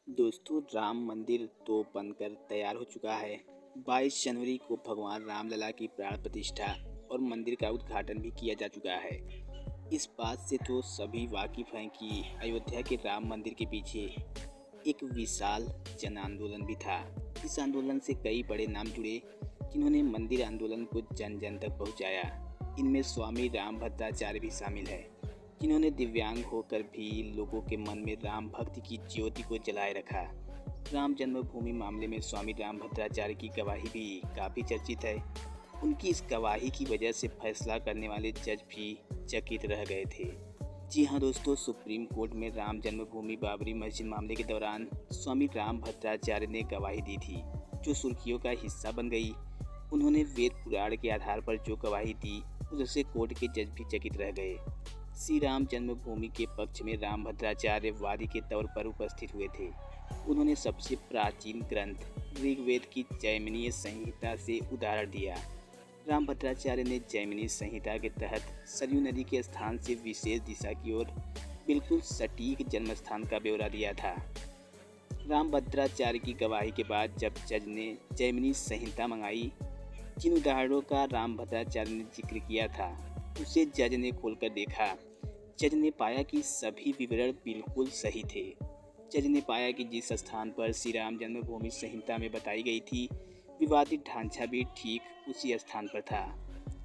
दोस्तों, राम मंदिर तो बनकर तैयार हो चुका है। 22 जनवरी को भगवान रामलला की प्राण प्रतिष्ठा और मंदिर का उद्घाटन भी किया जा चुका है। इस बात से तो सभी वाकिफ हैं कि अयोध्या के राम मंदिर के पीछे एक विशाल जन आंदोलन भी था। इस आंदोलन से कई बड़े नाम जुड़े जिन्होंने मंदिर आंदोलन को जन जन तक पहुंचाया। इनमें स्वामी रामभद्राचार्य भी शामिल है, जिन्होंने दिव्यांग होकर भी लोगों के मन में राम भक्ति की ज्योति को जलाए रखा। राम जन्मभूमि मामले में स्वामी रामभद्राचार्य की गवाही भी काफ़ी चर्चित है। उनकी इस गवाही की वजह से फैसला करने वाले जज भी चकित रह गए थे। जी हाँ दोस्तों, सुप्रीम कोर्ट में राम जन्मभूमि बाबरी मस्जिद मामले के दौरान स्वामी रामभद्राचार्य ने गवाही दी थी, जो सुर्खियों का हिस्सा बन गई। उन्होंने वेद पुराण के आधार पर जो गवाही दी, उससे कोर्ट के जज भी चकित रह गए। श्री राम जन्मभूमि के पक्ष में रामभद्राचार्य वादी के तौर पर उपस्थित हुए थे। उन्होंने सबसे प्राचीन ग्रंथ ऋग्वेद की जैमिनीय संहिता से उदाहरण दिया। रामभद्राचार्य ने जैमिनी संहिता के तहत सरयू नदी के स्थान से विशेष दिशा की ओर बिल्कुल सटीक जन्म स्थान का ब्यौरा दिया था। रामभद्राचार्य की गवाही के बाद जब जज ने जैमिनी संहिता मंगाई, जिन उदाहरणों का रामभद्राचार्य ने जिक्र किया था, उसे जज ने खोलकर देखा। जज ने पाया कि सभी विवरण बिल्कुल सही थे। जज ने पाया कि जिस स्थान पर श्री राम जन्मभूमि संहिता में बताई गई थी, विवादित ढांचा भी ठीक उसी स्थान पर था।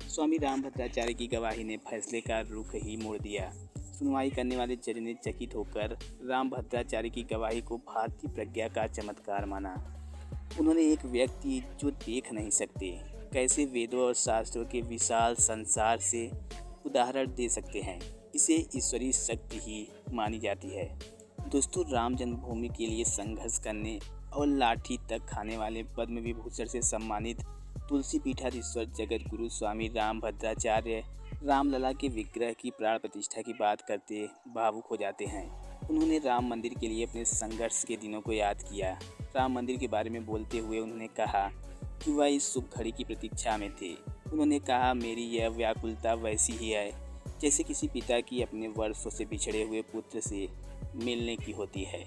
स्वामी रामभद्राचार्य की गवाही ने फैसले का रुख ही मोड़ दिया। सुनवाई करने वाले जज ने चकित होकर रामभद्राचार्य की गवाही को भारतीय प्रज्ञा का चमत्कार माना। उन्होंने एक व्यक्ति जो देख नहीं सकते, कैसे वेदों और शास्त्रों के विशाल संसार से उदाहरण दे सकते हैं, इसे ईश्वरीय शक्ति ही मानी जाती है। दोस्तों, राम जन्मभूमि के लिए संघर्ष करने और लाठी तक खाने वाले पद्म विभूषण से सम्मानित तुलसी पीठाधीश्वर जगत गुरु स्वामी रामभद्राचार्य रामलला के विग्रह की प्राण प्रतिष्ठा की बात करते भावुक हो जाते हैं। उन्होंने राम मंदिर के लिए अपने संघर्ष के दिनों को याद किया। राम मंदिर के बारे में बोलते हुए उन्होंने कहा कि वह इस शुभ घड़ी की प्रतीक्षा में थे। उन्होंने कहा, मेरी यह व्याकुलता वैसी ही है जैसे किसी पिता की अपने वर्षों से बिछड़े हुए पुत्र से मिलने की होती है।